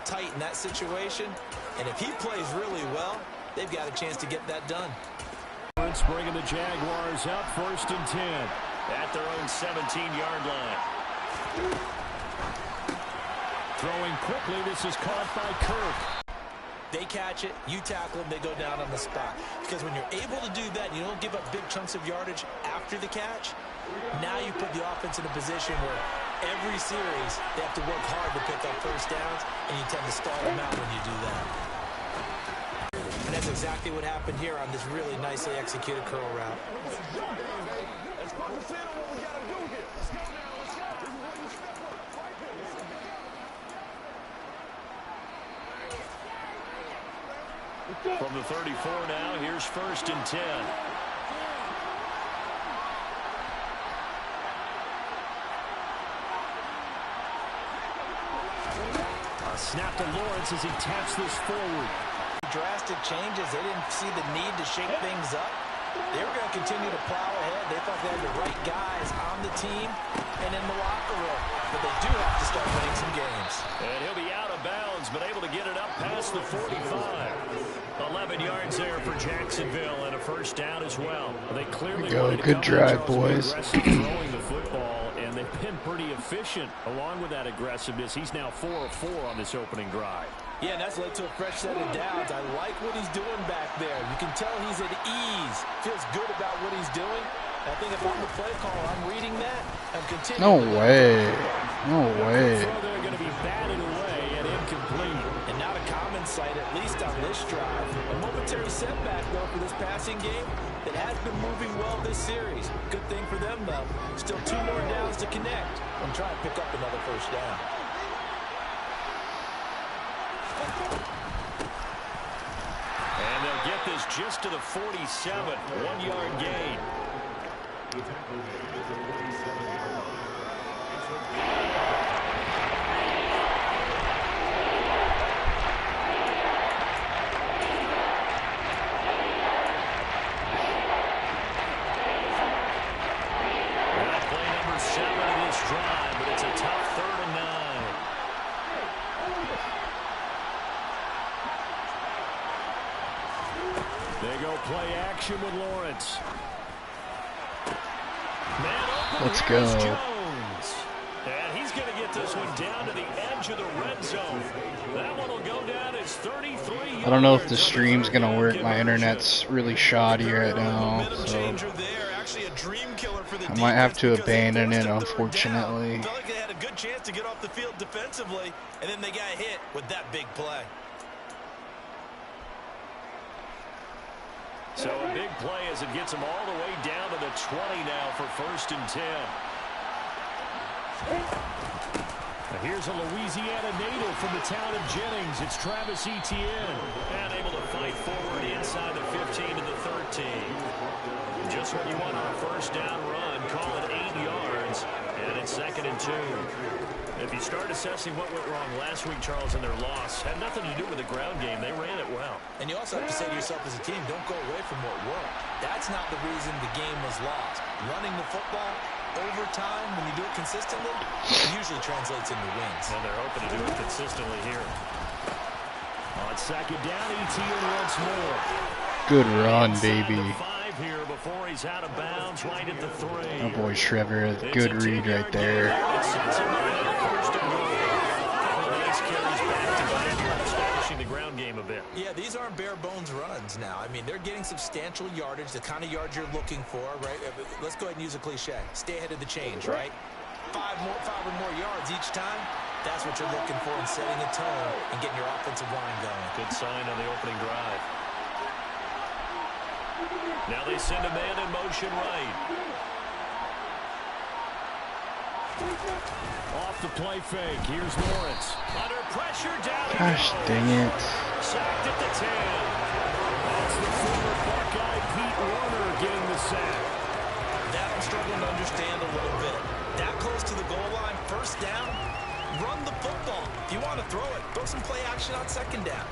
tight in that situation. And if he plays really well, they've got a chance to get that done. Bringing the Jaguars up 1st and 10 at their own 17-yard line. Throwing quickly, this is caught by Kirk. They catch it, you tackle them, they go down on the spot. Because when you're able to do that, you don't give up big chunks of yardage after the catch. Now you put the offense in a position where every series they have to work hard to pick up first downs, and you tend to stall them out when you do that. And that's exactly what happened here on this really nicely executed curl route. From the 34 now, here's 1st and 10. A snap to Lawrence as he taps this forward. Drastic changes. They didn't see the need to shake things up. They were going to continue to plow ahead. They thought they had the right guys on the team and in the locker room. But they do have to start winning some games. And he'll be out of bounds, but able to get it up past the 45. 11 yards there for Jacksonville and a first down as well. They clearly go. Good drive, boys. Throwing the football, and they've been pretty efficient along with that aggressiveness. He's now 4 of 4 on this opening drive. Yeah, and that's led to a fresh set of downs. I like what he's doing back there. You can tell he's at ease. Feels good about what he's doing. I think if I'm the play caller, I'm reading that. I'm continuing. No way. No way. They're going to be batted away and incomplete. And not a common sight, at least on this drive. A momentary setback, though, for this passing game that has been moving well this series. Good thing for them, though. Still 2 more downs to connect and try and pick up another first down. And they'll get this just to the 47. 1-yard gain. Play number 7 in this drive, but it's a tough 3rd and 9. They go play action with Lawrence. Let's go. Jones. And he's going to get this one down to the edge of the red zone. That one will go down as 33 yards. I don't know if the stream's going to work. My internet's really shoddy right now. So I might have to abandon it, unfortunately. Felt like they had a good chance to get off the field defensively, and then they got hit with that big play. So a big play as it gets them all the way down to the 20 now for 1st and 10. Now here's a Louisiana native from the town of Jennings. It's Travis Etienne. And able to fight forward inside the 15 to the 13. Just what you want on a first down run. Call it 8 yards. And it's 2nd and 2. If you start assessing what went wrong last week, Charles, in their loss, had nothing to do with the ground game. They ran it well. And you also have to say to yourself as a team, don't go away from what worked. That's not the reason the game was lost. Running the football over time, when you do it consistently, it usually translates into wins. And they're hoping to do it consistently here. On 2nd down, Etienne once more. Good run, baby. Here before he's out of bounds, right at the 3. Oh boy, Trevor, good read right there. Establishing the ground game a bit. Yeah, these aren't bare bones runs now. I mean, they're getting substantial yardage, the kind of yards you're looking for, right? Let's go ahead and use a cliche. Stay ahead of the change, right? 5 or more yards each time. That's what you're looking for in setting a tone and getting your offensive line going. Good sign on the opening drive. Now they send a man in motion right. Off the play fake. Here's Lawrence. Under pressure down. Gosh dang it. Sacked at the 10. That's the former Buckeye Pete Warner getting the sack. That I'm struggling to understand a little bit. That close to the goal line, first down, run the football. If you want to throw it, throw some play action on 2nd down.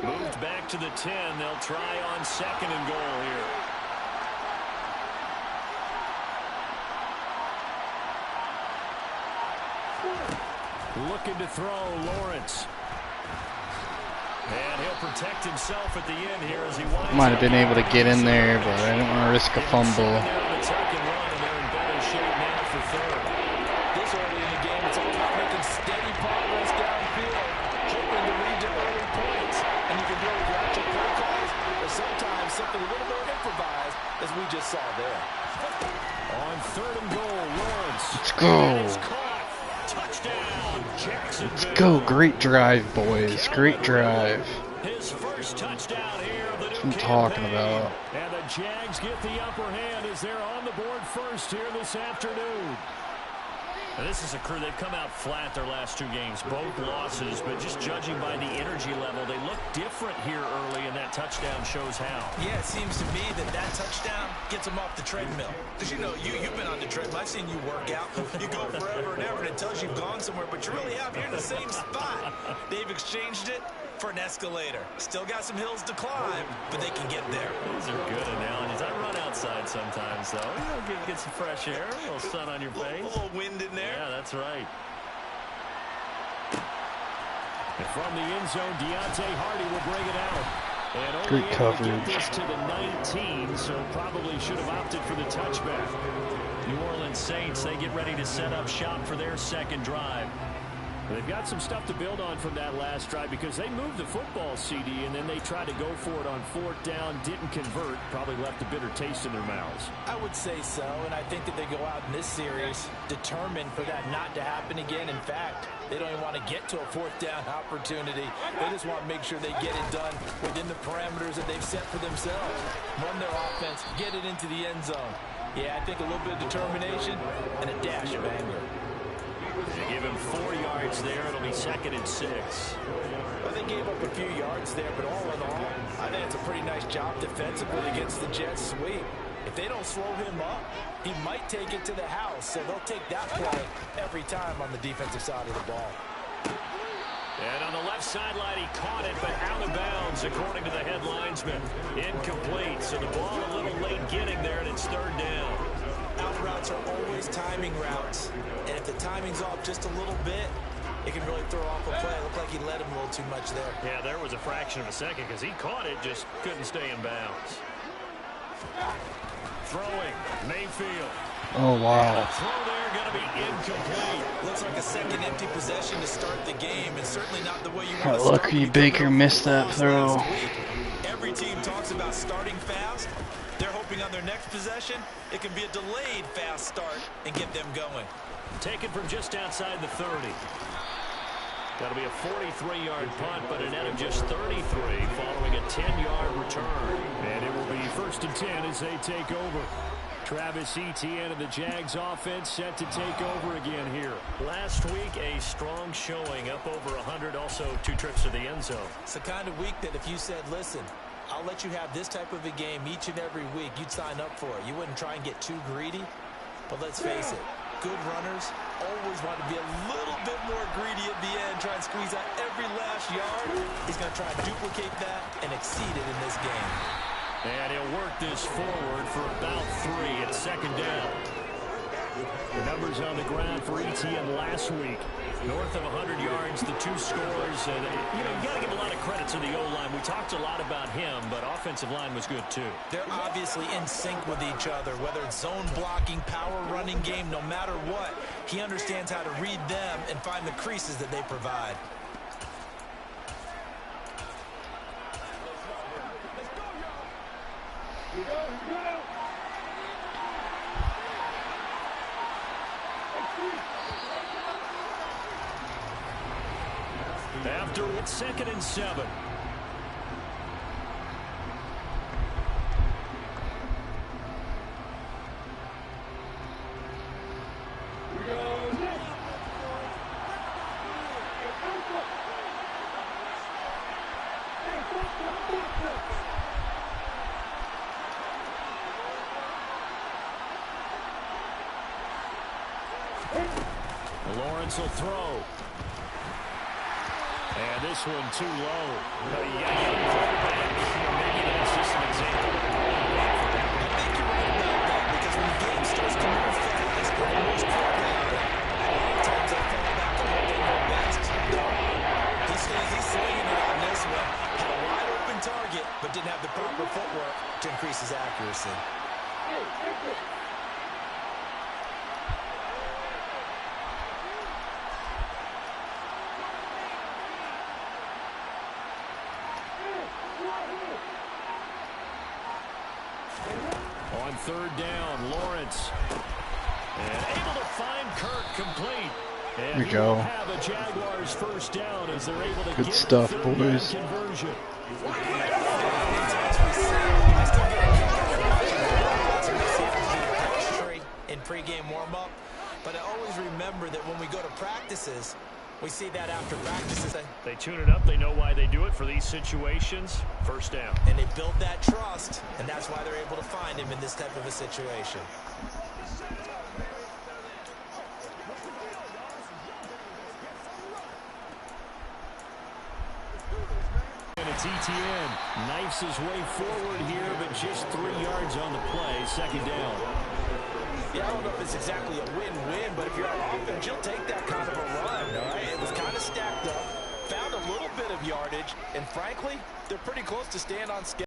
Moved back to the 10. They'll try on 2nd and goal here. Looking to throw, Lawrence. And he'll protect himself at the end here as he winds. Might have been able to get in there, but I didn't want to risk a fumble. This early in the game, it's all about making steady progress downfield, hoping to lead to early points. And you can do it with your actual play calls, or sometimes something a little more improvised, as we just saw there. On 3rd and goal, Lawrence. Let's go. Touchdown, Jacksonville. Let's go. Great drive, boys. Great drive. His first touchdown here. That's what I'm talking about. And the Jags get the upper hand as they're on the board first here this afternoon. Now, this is a crew, they've come out flat their last 2 games, both losses, but just judging by the energy level, they look different here early, and that touchdown shows how. Yeah, it seems to me that touchdown gets them off the treadmill. Because, you know, you've been on the treadmill. I've seen you work out. You go forever and ever, and it tells you've gone somewhere, but you really have. You're in the same spot. They've exchanged it for an escalator. Still got some hills to climb, but they can get there. These are good analogies. I run outside sometimes, though. You know, get some fresh air, a little sun on your face. A little wind in there. Yeah, that's right. And from the end zone, Deontay Hardy will bring it out. And great coverage. Get this to the 19, so probably should have opted for the touchback. New Orleans Saints, they get ready to set up shop for their second drive. They've got some stuff to build on from that last drive because they moved the football, CD, and then they tried to go for it on 4th down, didn't convert, probably left a bitter taste in their mouths. I would say so, and I think that they go out in this series determined for that not to happen again. In fact, they don't even want to get to a 4th down opportunity. They just want to make sure they get it done within the parameters that they've set for themselves. Run their offense, get it into the end zone. Yeah, I think a little bit of determination and a dash of anger. They give him 4 yards there. It'll be 2nd and 6. Well, they gave up a few yards there, but all in all, I think it's a pretty nice job defensively against the Jets sweep. If they don't slow him up, he might take it to the house, so they'll take that play every time on the defensive side of the ball. And on the left sideline, he caught it, but out of bounds, according to the head linesman. Incomplete, so the ball a little late getting there, and it's 3rd down. Out routes are always timing routes, and if the timing's off just a little bit, it can really throw off a play. It looked like he led him a little too much there. Yeah, there was a fraction of a second because he caught it, just couldn't stay in bounds. Throwing, Mayfield. Oh, wow. The throw there going to be incomplete. Looks like a second empty possession to start the game, and certainly not the way you want to Oh, start. lucky Baker missed that throw. Every team talks about starting fast. They're hoping on their next possession, it can be a delayed fast start and get them going. Taken from just outside the 30. That'll be a 43-yard punt, but a net of just 33 following a 10-yard return. And it will be 1st and 10 as they take over. Travis Etienne and the Jags offense set to take over again here. Last week, a strong showing, up over 100, also 2 trips to the end zone. It's the kind of week that if you said, listen, I'll let you have this type of a game each and every week, you'd sign up for it. You wouldn't try and get too greedy. But let's face it, good runners always want to be a little bit more greedy at the end, try and squeeze out every last yard. He's going to try and duplicate that and exceed it in this game. And he'll work this forward for about 3 at 2nd down. The numbers on the ground for Etienne last week. North of 100 yards, the 2 scores. And, you got to give a lot of credit to the O-line. We talked a lot about him, but offensive line was good too. They're obviously in sync with each other, whether it's zone blocking, power running game, no matter what. He understands how to read them and find the creases that they provide. After it's 2nd and 7. Lawrence will throw. And this one too low. Maybe that's just an example. I think you're right about that, because when the game starts to move fast, and moves quickly, a lot of times they fall back on what they know third down. Lawrence. And able to find Kirk complete. And there we go. have a Jaguars first down as they're able to good get stuff, the boys. Conversion. In pregame warm-up, but I always remember that when we go to practices, we see that after practices. They tune it up. They know why they do it for these situations. First down. And they build that trust, and that's why they're able to find him in this type of a situation. And it's Etienne. Knifes his way forward here, but just 3 yards on the play. Second down. Yeah, I don't know if it's exactly a win-win, but if you're on offense, you'll take that kind of a run, all right? It was kind of stacked up, found a little bit of yardage, and frankly, they're pretty close to staying on schedule.